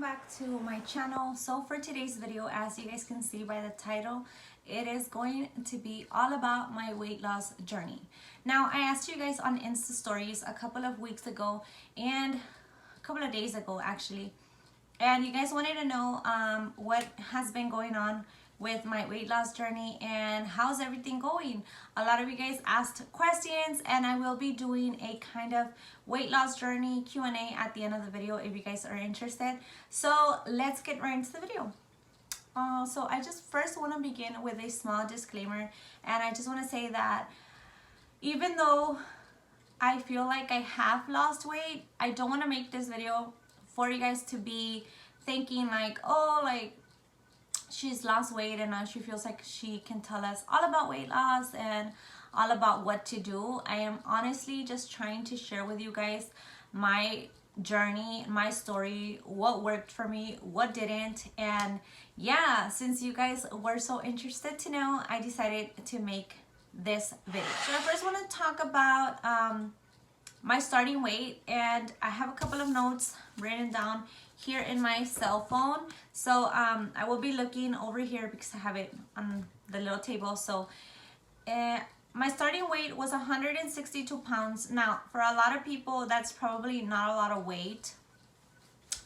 back to my channel. So for today's video, as you guys can see by the title, it is going to be all about my weight loss journey. Now, I asked you guys on Insta stories a couple of weeks ago and a couple of days ago actually, and you guys wanted to know what has been going on with my weight loss journey and how's everything going. A lot of you guys asked questions, and I will be doing a kind of weight loss journey Q&A at the end of the video if you guys are interested. So let's get right into the video. So I just first want to begin with a small disclaimer, and I just want to say that even though I feel like I have lost weight, I don't want to make this video for you guys to be thinking like, oh, like she's lost weight and now she feels like she can tell us all about weight loss and all about what to do. I am honestly just trying to share with you guys my journey, my story, what worked for me, what didn't. And yeah, since you guys were so interested to know, I decided to make this video. So I first want to talk about my starting weight, and I have a couple of notes written down here in my cell phone. So I will be looking over here because I have it on the little table. So my starting weight was 162 pounds. Now, for a lot of people, that's probably not a lot of weight.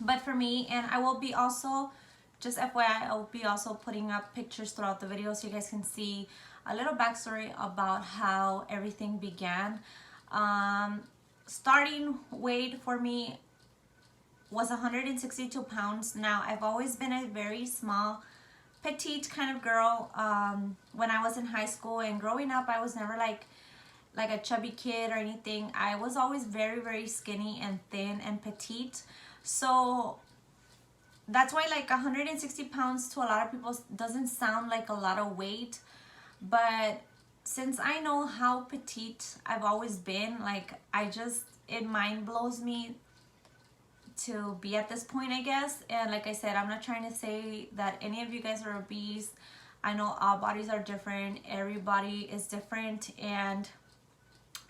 But for me, and I will be also, just FYI, I will be also putting up pictures throughout the video so you guys can see a little backstory about how everything began. Starting weight for me was 162 pounds. Now, I've always been a very small, petite kind of girl. When I was in high school and growing up, I was never like a chubby kid or anything. I was always very, very skinny and thin and petite. So that's why like 160 pounds to a lot of people doesn't sound like a lot of weight. But since I know how petite I've always been, like it mind blows me to be at this point, I guess. And like I said, I'm not trying to say that any of you guys are obese. I know all bodies are different, everybody is different, and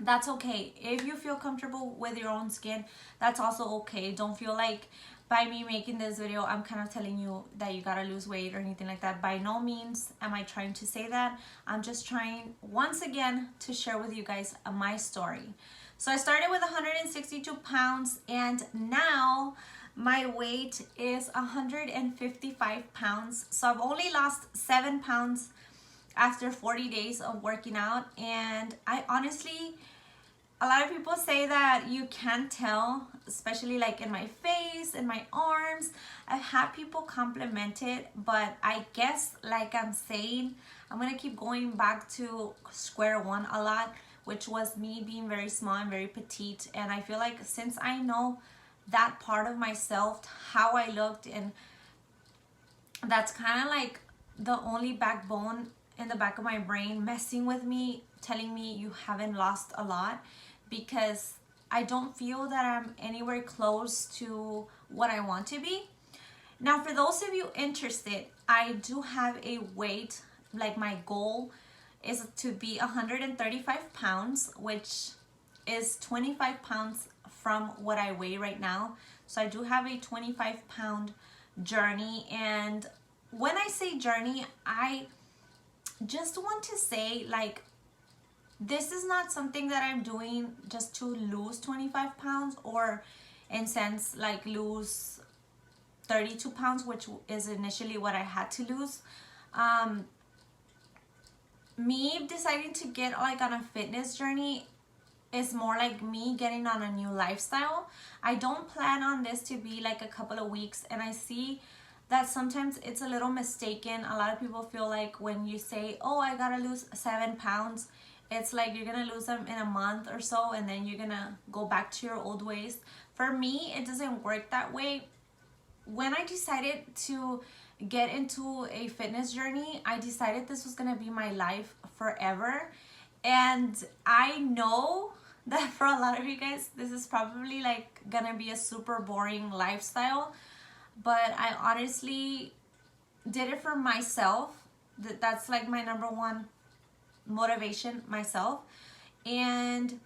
that's okay. If you feel comfortable with your own skin, that's also okay. Don't feel like by me making this video I'm kind of telling you that you gotta lose weight or anything like that. By no means am I trying to say that. I'm just trying once again to share with you guys my story. So I started with 162 pounds, and now my weight is 155 pounds. So I've only lost 7 pounds after 40 days of working out. And I honestly, a lot of people say that you can't tell, especially like in my face, in my arms. I've had people compliment it, but I guess, like I'm saying, I'm gonna keep going back to square one a lot, which was me being very small and very petite. And I feel like since I know that part of myself, how I looked, and that's kind of like the only backbone in the back of my brain messing with me, telling me you haven't lost a lot, because I don't feel that I'm anywhere close to what I want to be. Now, for those of you interested, I do have a weight, like my goal is to be 135 pounds, which is 25 pounds from what I weigh right now. So I do have a 25-pound journey. And when I say journey, I just want to say, like, this is not something that I'm doing just to lose 25 pounds or in sense like lose 32 pounds, which is initially what I had to lose. Me deciding to get like on a fitness journey is more like me getting on a new lifestyle. I don't plan on this to be like a couple of weeks, and I see that sometimes it's a little mistaken. A lot of people feel like when you say, oh, I gotta lose 7 pounds, it's like you're gonna lose them in a month or so and then you're gonna go back to your old ways. For me, it doesn't work that way. When I decided to get into a fitness journey, I decided this was gonna be my life forever. And I know that for a lot of you guys, this is probably like gonna be a super boring lifestyle, but I honestly did it for myself. That's like my number one motivation, myself. And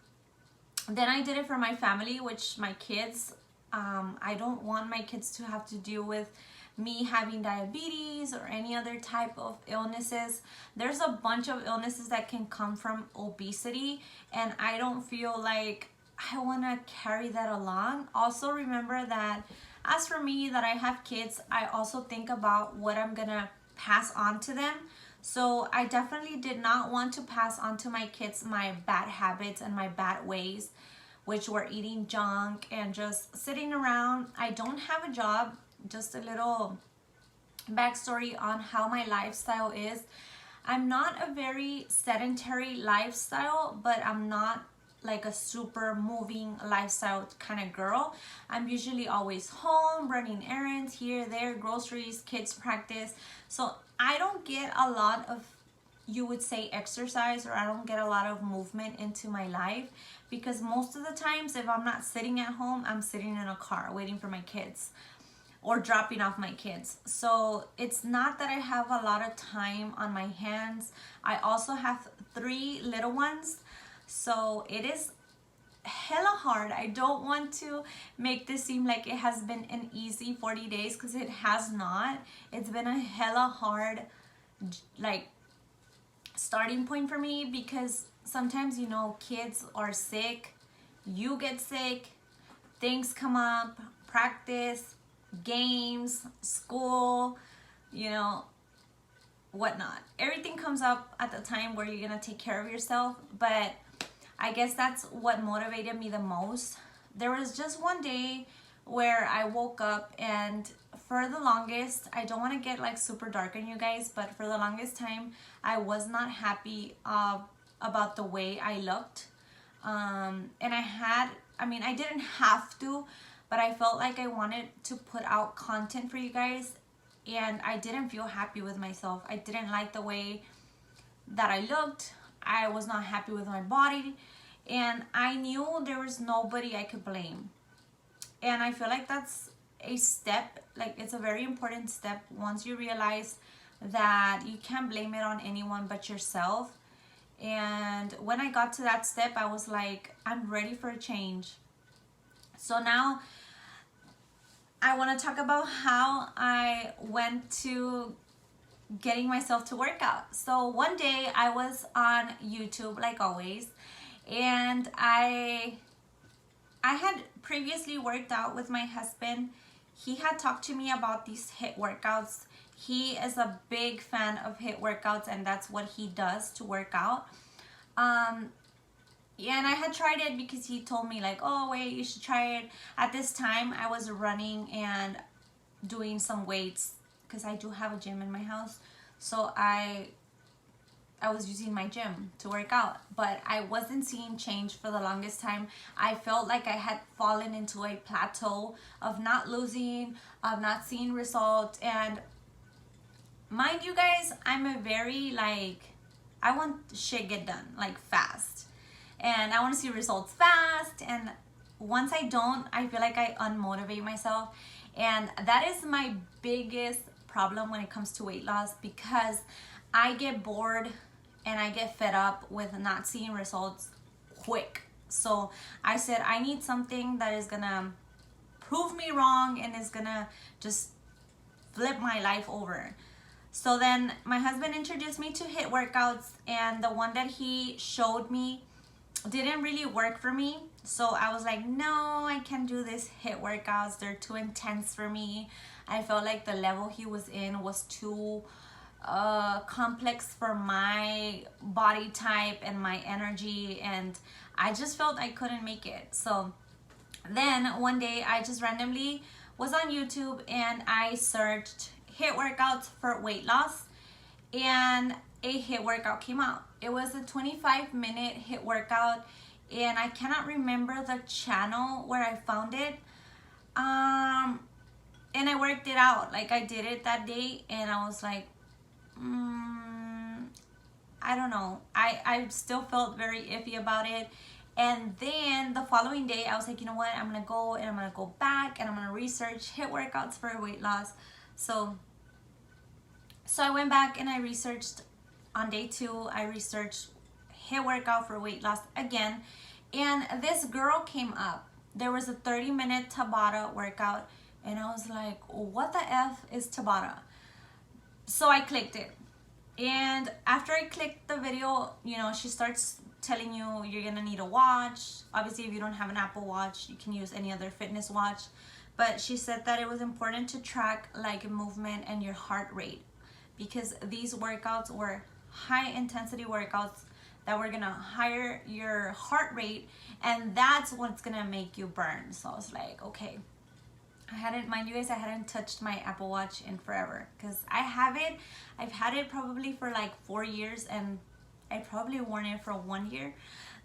then I did it for my family, which my kids I don't want my kids to have to deal with me having diabetes or any other type of illnesses. There's a bunch of illnesses that can come from obesity, and I don't feel like I want to carry that along. Also, remember that as for me, that I have kids, I also think about what I'm gonna pass on to them. So I definitely did not want to pass on to my kids my bad habits and my bad ways, which were eating junk and just sitting around. I don't have a job. Just a little backstory on how my lifestyle is. I'm not a very sedentary lifestyle, but I'm not like a super moving lifestyle kind of girl. I'm usually always home, running errands here, there, groceries, kids practice. So I don't get a lot of, you would say, exercise, or I don't get a lot of movement into my life, because most of the times if I'm not sitting at home, I'm sitting in a car waiting for my kids or dropping off my kids. So it's not that I have a lot of time on my hands. I also have 3 little ones, so it is hella hard. I don't want to make this seem like it has been an easy 40 days, because it has not. It's been a hella hard like starting point for me, because sometimes, you know, kids are sick, you get sick, things come up, practice, games, school, you know, whatnot. Everything comes up at the time where you're gonna take care of yourself. But I guess that's what motivated me the most. There was just one day where I woke up, and for the longest, I don't want to get like super dark on you guys, but for the longest time I was not happy about the way I looked. And I didn't have to, but I felt like I wanted to put out content for you guys, and I didn't feel happy with myself. I didn't like the way that I looked. I was not happy with my body, and I knew there was nobody I could blame. And I feel like that's a step, like it's a very important step once you realize that you can't blame it on anyone but yourself. And when I got to that step, I was like, I'm ready for a change. So now I want to talk about how I went to getting myself to work out. So one day I was on YouTube, like always, and I had previously worked out with my husband. He had talked to me about these HIIT workouts. He is a big fan of HIIT workouts, and that's what he does to work out. Yeah, and I had tried it because he told me like, oh wait, you should try it. At this time I was running and doing some weights, because I do have a gym in my house. So I was using my gym to work out, but I wasn't seeing change for the longest time. I felt like I had fallen into a plateau of not losing, of not seeing results. And mind you guys, I'm a very like, I want shit get done like fast, and I want to see results fast. And once I don't, I feel like I unmotivate myself. And that is my biggest problem when it comes to weight loss, because I get bored and I get fed up with not seeing results quick. So I said, I need something that is gonna prove me wrong and is gonna just flip my life over. So then my husband introduced me to HIIT workouts, and the one that he showed me didn't really work for me. So I was like, no, I can't do this HIIT workouts. They're too intense for me. I felt like the level he was in was too complex for my body type and my energy, and I just felt I couldn't make it. So then one day I just randomly was on YouTube and I searched HIIT workouts for weight loss, and a HIIT workout came out. It was a 25-minute HIIT workout, and I cannot remember the channel where I found it. And I worked it out. Like, I did it that day, and I was like, I don't know. I still felt very iffy about it. And then the following day, I was like, you know what? I'm going to go and I'm going to go back and I'm going to research HIIT workouts for weight loss. So I went back and I researched on day 2. I researched HIIT workout for weight loss again. And this girl came up. there was a 30-minute Tabata workout, and I was like, what the F is Tabata? So I clicked it. And after I clicked the video, you know, she starts telling you you're gonna need a watch. Obviously, if you don't have an Apple Watch, you can use any other fitness watch. But she said that it was important to track like movement and your heart rate, because these workouts were high intensity workouts that were gonna higher your heart rate, and that's what's gonna make you burn. So I was like, okay. Mind you guys, I hadn't touched my Apple Watch in forever, because I've had it probably for like 4 years, and I probably worn it for 1 year.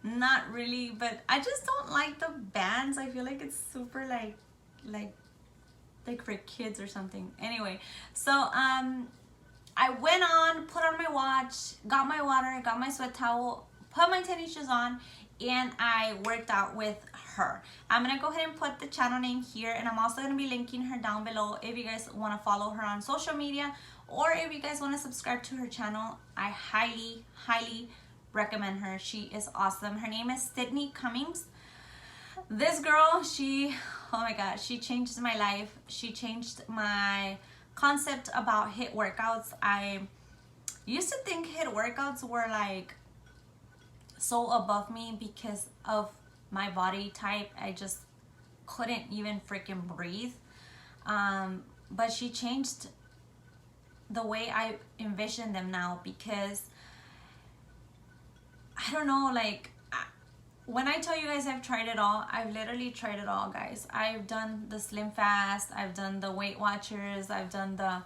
Not really, but I just don't like the bands. I feel like it's super like for kids or something. Anyway, so I went on, put on my watch, got my water, got my sweat towel, put my tennis shoes on, and I worked out with her. I'm gonna go ahead and put the channel name here, and I'm also gonna be linking her down below if you guys want to follow her on social media, or if you guys want to subscribe to her channel. I highly recommend her. She is awesome. Her name is Sydney Cummings. This girl, oh my god, she changed my life. She changed my concept about HIIT workouts. I used to think HIIT workouts were like so above me because of my body type. I just couldn't even freaking breathe. But she changed the way I envision them now, because I don't know, like, when I tell you guys I've tried it all, I've literally tried it all, guys. I've done the Slim Fast, I've done the Weight Watchers, I've done the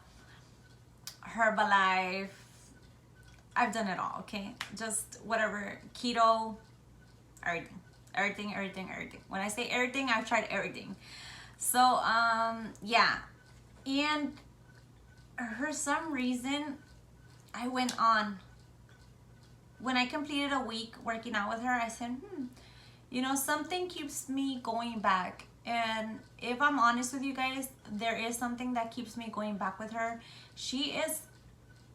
Herbalife, I've done it all, okay? Just whatever, keto, everything. When I say everything, I've tried everything. So, yeah. And for some reason, I went on. When I completed a week working out with her, I said, you know, something keeps me going back. And if I'm honest with you guys, there is something that keeps me going back with her. She is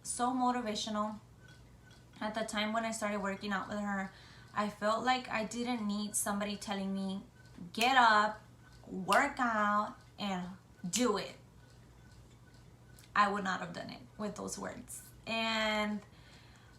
so motivational. At the time when I started working out with her, I felt like I didn't need somebody telling me, get up, work out, and do it. I would not have done it with those words. And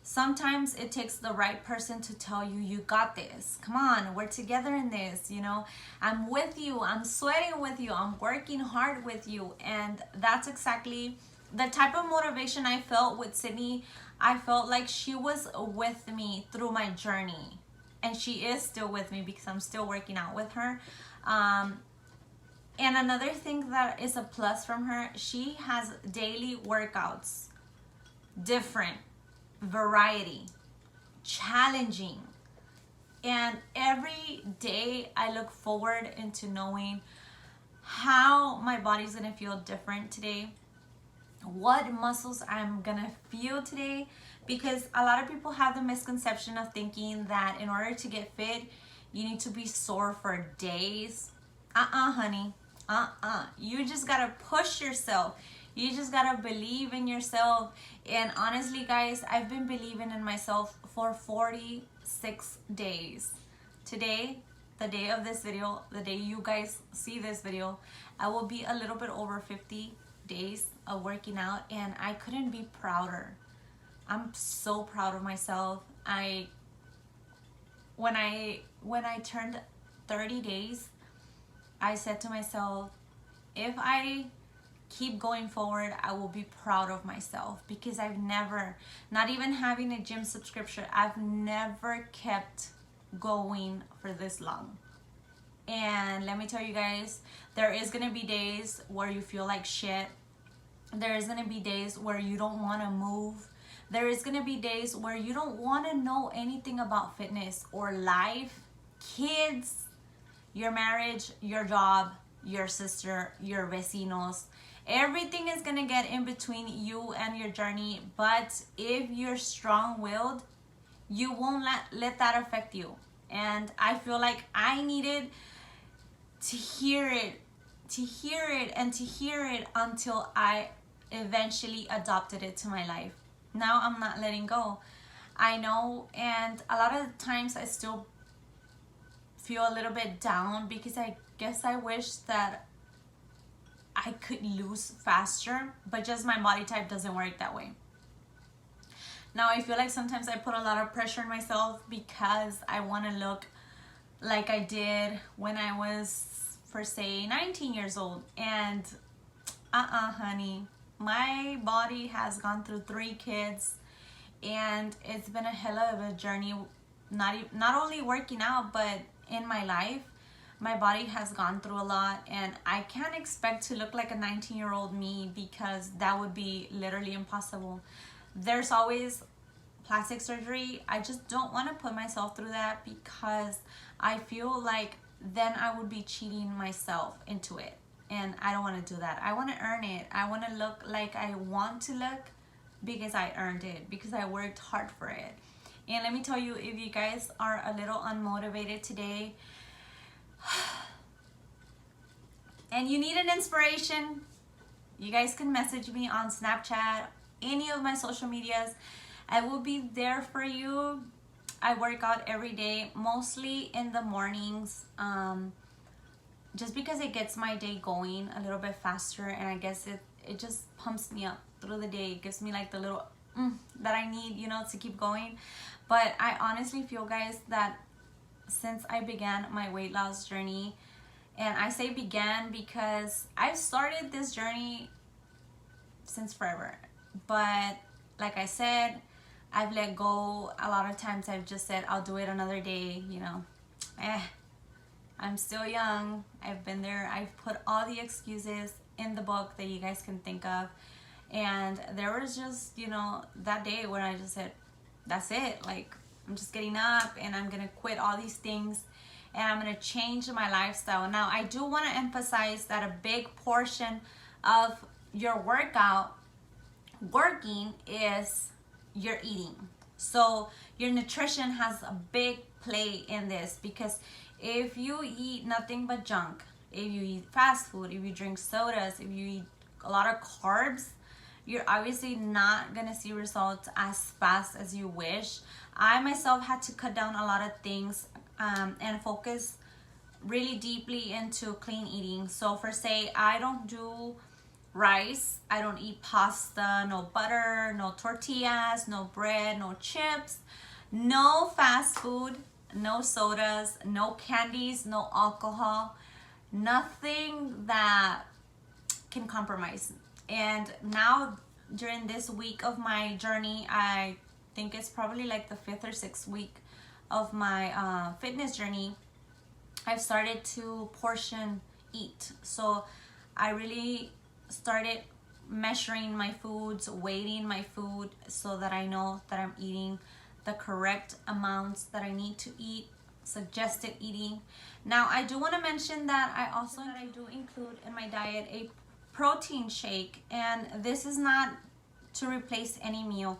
sometimes it takes the right person to tell you, you got this. Come on, we're together in this, you know. I'm with you, I'm sweating with you, I'm working hard with you. And that's exactly the type of motivation I felt with Sydney. I felt like she was with me through my journey. And she is still with me because I'm still working out with her. And another thing that is a plus from her, she has daily workouts. Different, variety, challenging. And every day I look forward into knowing how my body's gonna feel different today, what muscles I'm gonna feel today, because a lot of people have the misconception of thinking that in order to get fit, you need to be sore for days. Honey, you just gotta push yourself. You just gotta believe in yourself. And honestly, guys, I've been believing in myself for 46 days. Today, the day of this video, the day you guys see this video, I will be a little bit over 50 days of working out, and I couldn't be prouder. I'm so proud of myself. When I turned 30 days, I said to myself, if I keep going forward, I will be proud of myself, because I've never, not even having a gym subscription, I've never kept going for this long. And let me tell you guys, there is gonna be days where you feel like shit. There is gonna be days where you don't want to move. There is gonna be days where you don't want to know anything about fitness or life, kids, your marriage, your job, your sister, your vecinos. Everything is gonna get in between you and your journey. But if you're strong-willed, you won't let that affect you. And I feel like I needed to hear it until I eventually adopted it to my life. Now I'm not letting go. I know, and a lot of times I still feel a little bit down because I guess I wish that I could lose faster, but just my body type doesn't work that way. Now I feel like sometimes I put a lot of pressure on myself because I want to look like I did when I was, for say, 19 years old. And honey, my body has gone through 3 kids, and it's been a hell of a journey. Not only working out, but in my life, my body has gone through a lot, and I can't expect to look like a 19-year-old me, because that would be literally impossible. There's always plastic surgery. I just don't want to put myself through that, because I feel like then I would be cheating myself into it, and I don't want to do that. I want to earn it. I want to look like I want to look because I earned it, because I worked hard for it. And let me tell you, if you guys are a little unmotivated today and you need an inspiration, you guys can message me on Snapchat, any of my social medias. I will be there for you. I work out every day, mostly in the mornings, just because it gets my day going a little bit faster, and I guess it just pumps me up through the day. It gives me like the little that I need, you know, to keep going. But I honestly feel, guys, that since I began my weight loss journey, and I say began because I've started this journey since forever, but like I said, I've let go. A lot of times I've just said I'll do it another day, you know. I'm still young. I've been there. I've put all the excuses in the book that you guys can think of, and there was just, you know, that day when I just said, that's it, like, I'm just getting up and I'm gonna quit all these things and I'm gonna change my lifestyle. Now, I do want to emphasize that a big portion of your working is your eating. So your nutrition has a big play in this, because if you eat nothing but junk, if you eat fast food, if you drink sodas, if you eat a lot of carbs, you're obviously not gonna see results as fast as you wish. I myself had to cut down a lot of things and focus really deeply into clean eating. So for say, I don't do rice, I don't eat pasta, no butter, no tortillas, no bread, no chips, no fast food, no sodas, no candies, no alcohol, nothing that can compromise. And now, during this week of my journey, I think it's probably like the 5th or 6th week of my fitness journey, I've started to portion eat. So I really started measuring my foods, weighting my food, so that I know that I'm eating the correct amounts that I need to eat, suggested eating. Now, I do want to mention that I do include in my diet a protein shake, and this is not to replace any meal.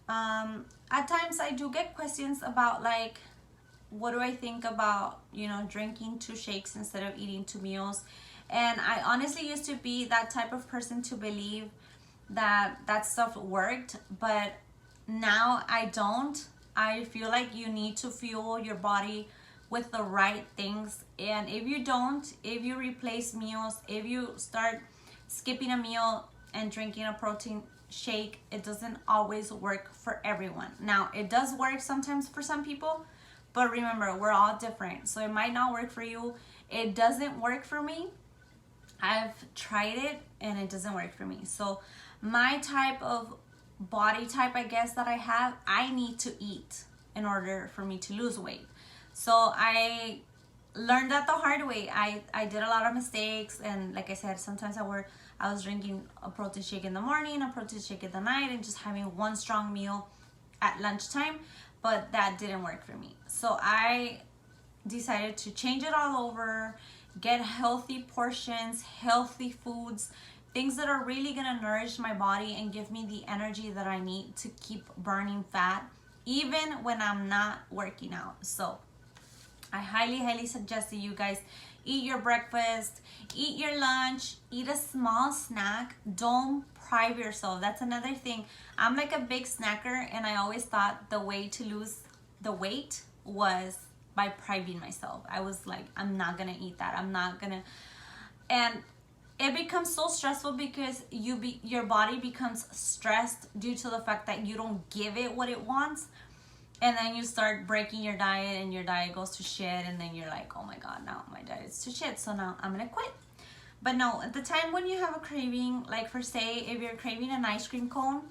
At times I do get questions about, like, what do I think about, you know, drinking 2 shakes instead of eating 2 meals. And I honestly used to be that type of person to believe that that stuff worked, but now I don't. I feel like you need to fuel your body with the right things, and if you don't, if you replace meals, if you start skipping a meal and drinking a protein shake, it doesn't always work for everyone. Now, it does work sometimes for some people, but remember, we're all different, so it might not work for you. It doesn't work for me. I've tried it and it doesn't work for me. So my type of body type, I guess, that I have, I need to eat in order for me to lose weight. So I learned that the hard way. I did a lot of mistakes, and like I said, sometimes I was drinking a protein shake in the morning, a protein shake at the night, and just having one strong meal at lunchtime, but that didn't work for me. So I decided to change it all over, get healthy portions, healthy foods, things that are really gonna nourish my body and give me the energy that I need to keep burning fat, even when I'm not working out. So I highly suggest that you guys eat your breakfast, eat your lunch, eat a small snack. Don't prive yourself. That's another thing. I'm like a big snacker, and I always thought the way to lose the weight was by depriving myself. I was like, I'm not gonna eat that. I'm not gonna, and it becomes so stressful because your body becomes stressed due to the fact that you don't give it what it wants, and then you start breaking your diet and your diet goes to shit, and then you're like, oh my god, now my diet's to shit, so now I'm gonna quit. But no, at the time when you have a craving, like for say if you're craving an ice cream cone,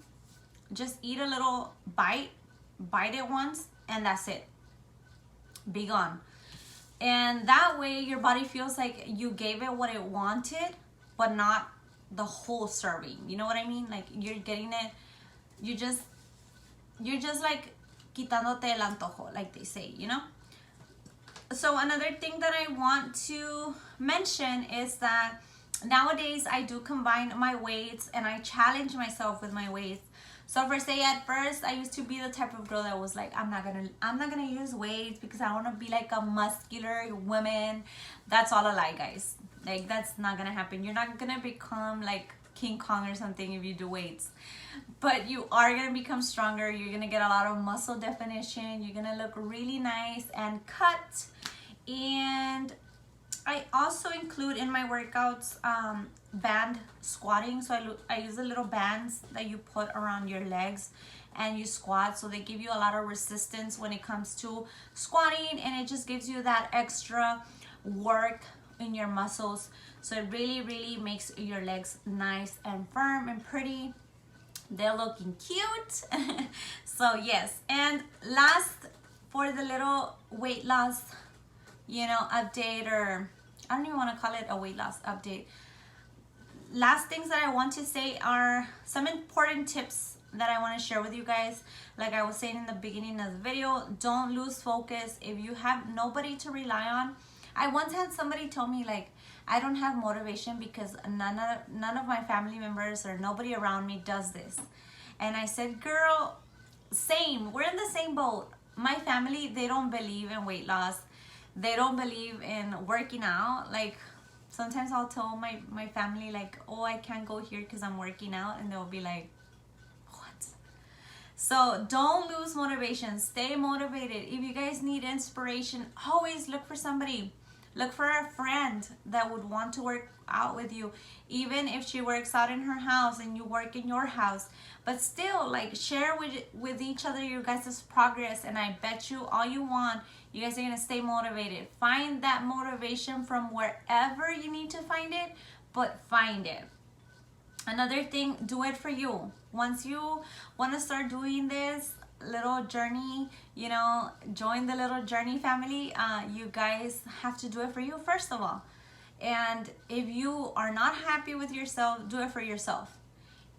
just eat a little bite it once, and that's it, be gone. And that way your body feels like you gave it what it wanted, but not the whole serving. You know what I mean? Like you're getting it, you're just like quitándote el antojo, like they say, you know? So another thing that I want to mention is that nowadays I do combine my weights and I challenge myself with my weights. So for say at first I used to be the type of girl that was like, I'm not gonna use weights because I want to be like a muscular woman. That's all a lie, guys. Like that's not gonna happen. You're not gonna become like King Kong or something if you do weights, but you are gonna become stronger. You're gonna get a lot of muscle definition. You're gonna look really nice and cut. And I also include in my workouts band squatting. So I use the little bands that you put around your legs and you squat, so they give you a lot of resistance when it comes to squatting, and it just gives you that extra work in your muscles. So it really makes your legs nice and firm and pretty. They're looking cute. So yes, and last, for the little weight loss, you know, update, or I don't even want to call it a weight loss update. Last things that I want to say are some important tips that I want to share with you guys. Like I was saying in the beginning of the video, don't lose focus. If you have nobody to rely on, I once had somebody tell me like, I don't have motivation because none of my family members or nobody around me does this. And I said, girl, same, we're in the same boat. My family, they don't believe in weight loss. They don't believe in working out. Like sometimes I'll tell my family like, oh, I can't go here because I'm working out, and they'll be like, what? So don't lose motivation. Stay motivated. If you guys need inspiration, always look for somebody. Look for a friend that would want to work out with you, even if she works out in her house and you work in your house. But still, like, share with each other your guys' progress, and I bet you all you want, you guys are gonna stay motivated. Find that motivation from wherever you need to find it, but find it. Another thing, do it for you. Once you want to start doing this little journey, you know, join the little journey family. You guys have to do it for you first of all. And if you are not happy with yourself, do it for yourself.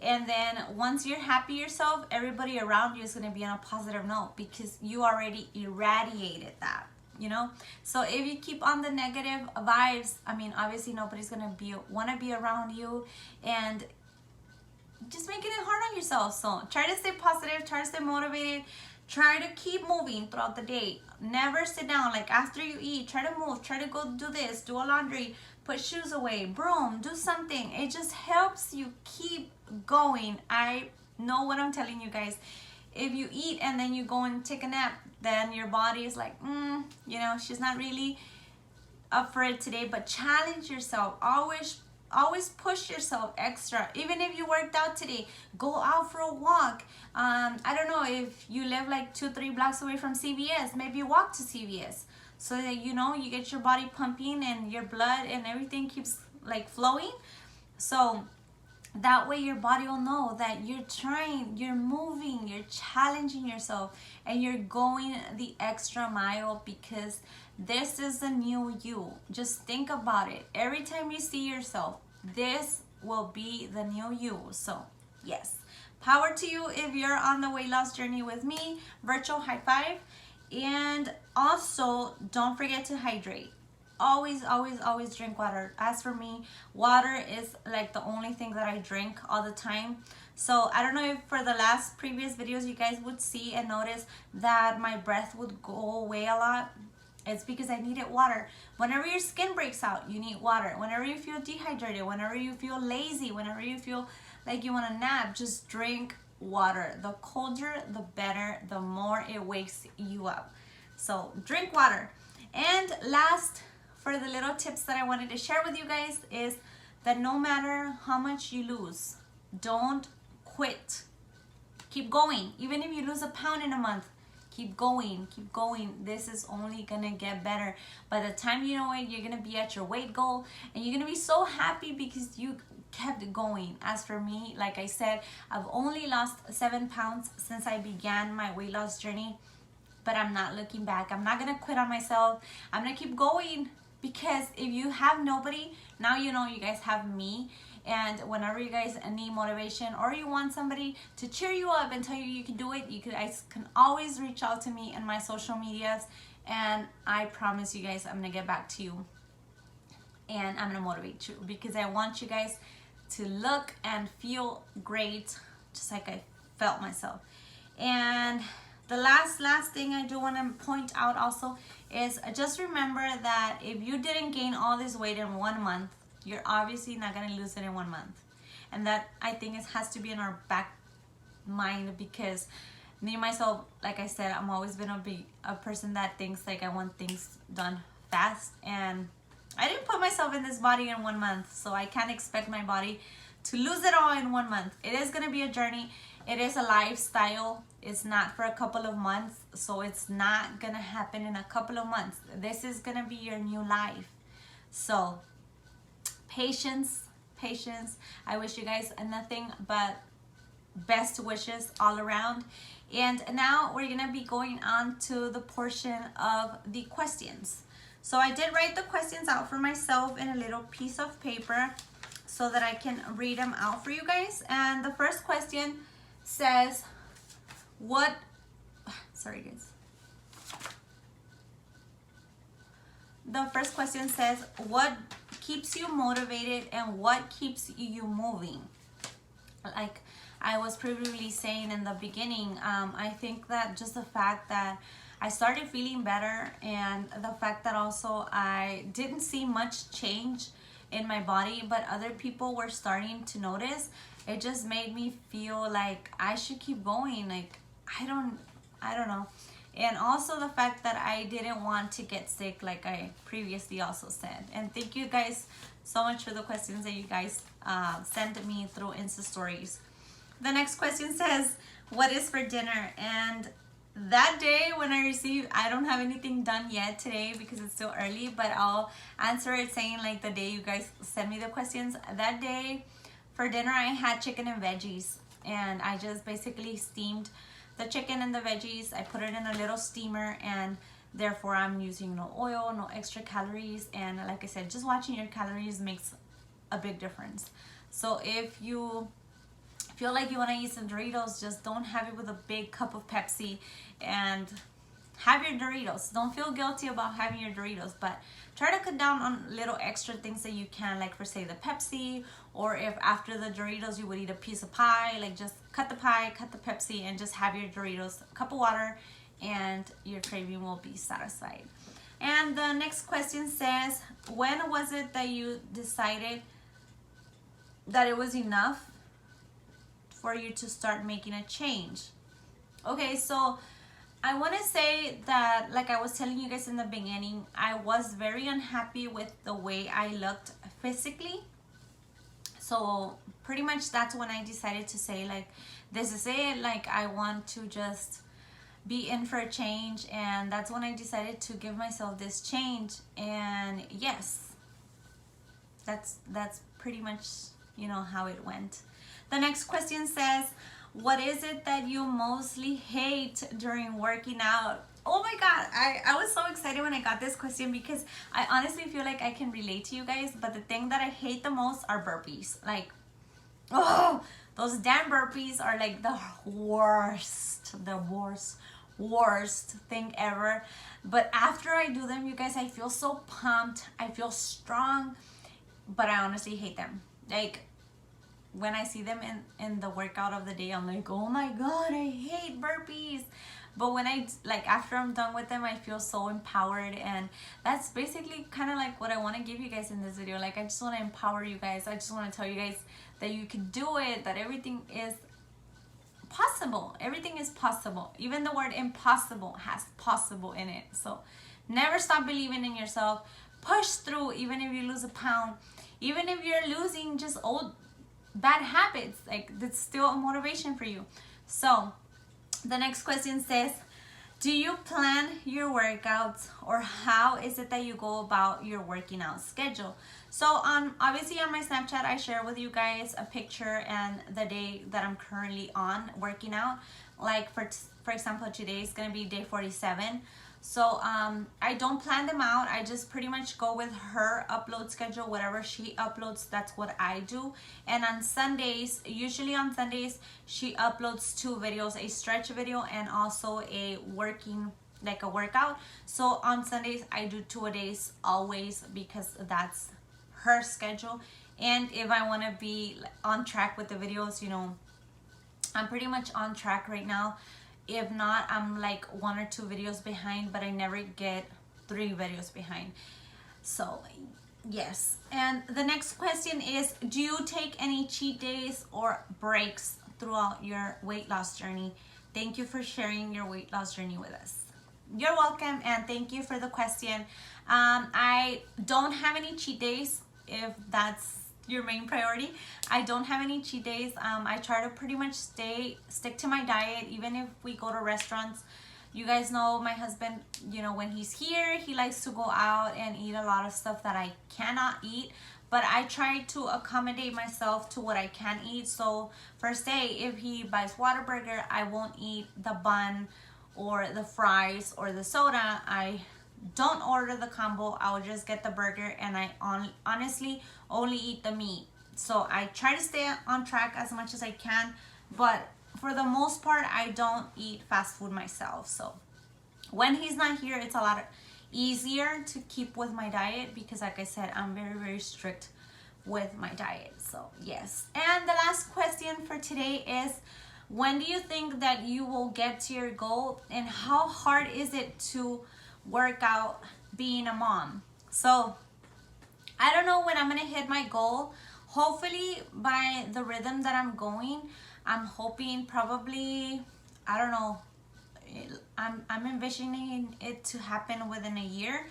And then once you're happy yourself, everybody around you is going to be on a positive note because you already irradiated that, you know. So if you keep on the negative vibes, I mean, obviously nobody's going to want to be around you, and just making it hard on yourself. So try to stay positive, try to stay motivated, try to keep moving throughout the day. Never sit down. Like after you eat, try to move, try to go do this, do a laundry, put shoes away, broom, do something. It just helps you keep going. I know what I'm telling you guys. If you eat and then you go and take a nap, then your body is like, you know, she's not really up for it today. But challenge yourself. Always push yourself extra. Even if you worked out today, go out for a walk. I don't know, if you live like 2-3 blocks away from CVS, maybe walk to CVS so that, you know, you get your body pumping and your blood and everything keeps like flowing. So that way your body will know that you're trying, you're moving, you're challenging yourself, and you're going the extra mile, because this is the new you. Just think about it. Every time you see yourself, this will be the new you. So yes, power to you if you're on the weight loss journey with me. Virtual high five. And also, don't forget to hydrate. Always drink water. As for me, water is like the only thing that I drink all the time. So I don't know if for the last previous videos you guys would see and notice that my breath would go away a lot. It's because I needed water. Whenever your skin breaks out, you need water. Whenever you feel dehydrated, whenever you feel lazy, whenever you feel like you want to nap, just drink water. The colder, the better, the more it wakes you up. So drink water. And last, for the little tips that I wanted to share with you guys, is that no matter how much you lose, don't quit. Keep going. Even if you lose a pound in a month, keep going, keep going. This is only gonna get better. By the time you know it, you're gonna be at your weight goal, and you're gonna be so happy because you kept going. As for me, like I said, I've only lost 7 pounds since I began my weight loss journey, but I'm not looking back. I'm not gonna quit on myself. I'm gonna keep going, because if you have nobody, now you know you guys have me. And whenever you guys need motivation, or you want somebody to cheer you up and tell you you can do it, you guys can always reach out to me in my social medias, and I promise you guys I'm gonna get back to you, and I'm gonna motivate you, because I want you guys to look and feel great, just like I felt myself. And the last thing I do want to point out also is, just remember that if you didn't gain all this weight in 1 month, you're obviously not going to lose it in 1 month. And that, I think, it has to be in our back mind, because me myself, like I said, I'm always been a person that thinks like I want things done fast, and I didn't put myself in this body in 1 month, so I can't expect my body to lose it all in 1 month. It is going to be a journey. It is a lifestyle. It's not for a couple of months, so it's not going to happen in a couple of months. This is going to be your new life. So patience. I wish you guys nothing but best wishes all around. And now we're gonna be going on to the portion of the questions. So I did write the questions out for myself in a little piece of paper so that I can read them out for you guys. And the first question says, the first question says, what keeps you motivated and what keeps you moving? Like I was previously saying in the beginning, I think that just the fact that I started feeling better, and the fact that also I didn't see much change in my body, but other people were starting to notice, it just made me feel like I should keep going. Like I don't know. And also the fact that I didn't want to get sick, like I previously also said. And thank you guys so much for the questions that you guys sent me through Insta stories. The next question says, what is for dinner? And that day when I don't have anything done yet today because it's still early, but I'll answer it saying like the day you guys send me the questions. That day for dinner I had chicken and veggies, and I just basically steamed the chicken and the veggies. I put it in a little steamer, and therefore I'm using no oil, no extra calories. And like I said, just watching your calories makes a big difference. So if you feel like you want to eat some Doritos, just don't have it with a big cup of Pepsi, and have your Doritos. Don't feel guilty about having your Doritos, but try to cut down on little extra things that you can, like for say the Pepsi, or if after the Doritos you would eat a piece of pie, like just cut the pie, cut the Pepsi, and just have your Doritos, a cup of water, and your craving will be satisfied. And the next question says, when was it that you decided that it was enough for you to start making a change? Okay, so I want to say that, like I was telling you guys in the beginning, I was very unhappy with the way I looked physically. So pretty much that's when I decided to say, like, this is it. Like, I want to just be in for a change. And that's when I decided to give myself this change. And yes, that's pretty much, you know, how it went. The next question says, what is it that you mostly hate during working out? Oh my God, I was so excited when I got this question, because I honestly feel like I can relate to you guys. But the thing that I hate the most are burpees. Like, oh, those damn burpees are like the worst thing ever. But after I do them, you guys, I feel so pumped. I feel strong, but I honestly hate them. Like, when I see them in the workout of the day, I'm like, oh my God, I hate burpees. But when after I'm done with them, I feel so empowered. And that's basically kind of like what I want to give you guys in this video. Like, I just want to empower you guys. I just want to tell you guys that you can do it, that everything is possible. Everything is possible. Even the word impossible has possible in it. So never stop believing in yourself. Push through, even if you lose a pound, even if you're losing just old bad habits, like that's still a motivation for you. So the next question says, do you plan your workouts, or how is it that you go about your working out schedule? So obviously on my Snapchat, I share with you guys a picture and the day that I'm currently on working out. Like for example, today is gonna be day 47. So I don't plan them out. I just pretty much go with her upload schedule. Whatever she uploads, that's what I do. And on Sundays, usually on Sundays, she uploads 2 videos, a stretch video and also a workout. So on Sundays, I do 2 a days always, because that's her schedule. And if I want to be on track with the videos, you know, I'm pretty much on track right now. If not, I'm like 1 or 2 videos behind, but I never get 3 videos behind. So yes. And the next question is, do you take any cheat days or breaks throughout your weight loss journey? Thank you for sharing your weight loss journey with us. You're welcome, and thank you for the question. I don't have any cheat days, if that's your main priority. I don't have any cheat days. I try to pretty much stick to my diet, even if we go to restaurants. You guys know my husband, you know, when he's here, he likes to go out and eat a lot of stuff that I cannot eat, but I try to accommodate myself to what I can eat. So for say, if he buys Whataburger, I won't eat the bun or the fries or the soda. I don't order the combo. I'll just get the burger, and I honestly only eat the meat. So I try to stay on track as much as I can, but for the most part, I don't eat fast food myself. So when he's not here, it's a lot easier to keep with my diet, because like I said, I'm very, very strict with my diet. So yes. And the last question for today is, when do you think that you will get to your goal, and how hard is it to work out being a mom? So I don't know when I'm gonna hit my goal. Hopefully by the rhythm that I'm going, I'm hoping probably, I don't know, I'm envisioning it to happen within a year.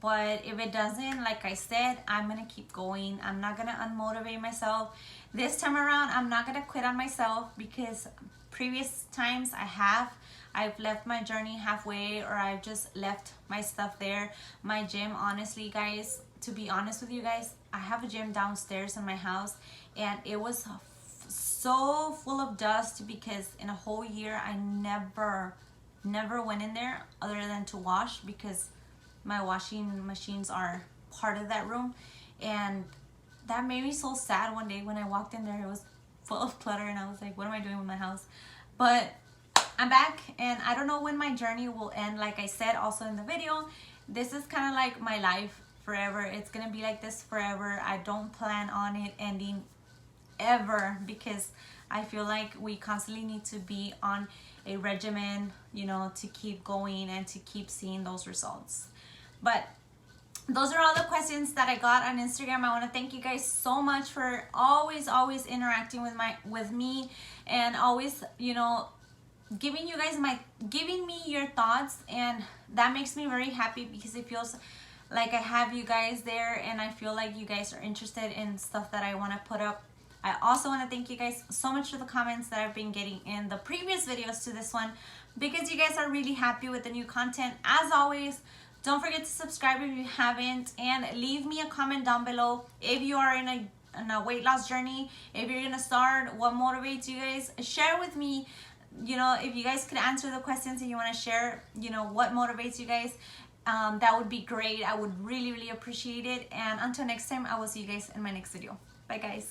But if it doesn't, like I said, I'm gonna keep going. I'm not gonna unmotivate myself. This time around, I'm not gonna quit on myself, because previous times I've left my journey halfway, or I've just left my stuff there. My gym, honestly guys, to be honest with you guys, I have a gym downstairs in my house, and it was so full of dust, because in a whole year I never went in there other than to wash, because my washing machines are part of that room. And that made me so sad one day when I walked in there. It was full of clutter, and I was like, what am I doing with my house? But I'm back, and I don't know when my journey will end. Like I said also in the video, this is kind of like my life forever. It's gonna be like this forever. I don't plan on it ending ever, because I feel like we constantly need to be on a regimen, you know, to keep going and to keep seeing those results. But those are all the questions that I got on Instagram. I want to thank you guys so much for always interacting with me, and always, you know, giving me your thoughts. And that makes me very happy, because it feels like I have you guys there, and I feel like you guys are interested in stuff that I want to put up. I also want to thank you guys so much for the comments that I've been getting in the previous videos to this one, because you guys are really happy with the new content. As always, don't forget to subscribe if you haven't, and leave me a comment down below if you are in a weight loss journey, if you're gonna start, what motivates you guys. Share with me, you know, if you guys could answer the questions and you want to share, you know, what motivates you guys, that would be great. I would really appreciate it. And until next time, I will see you guys in my next video. Bye guys.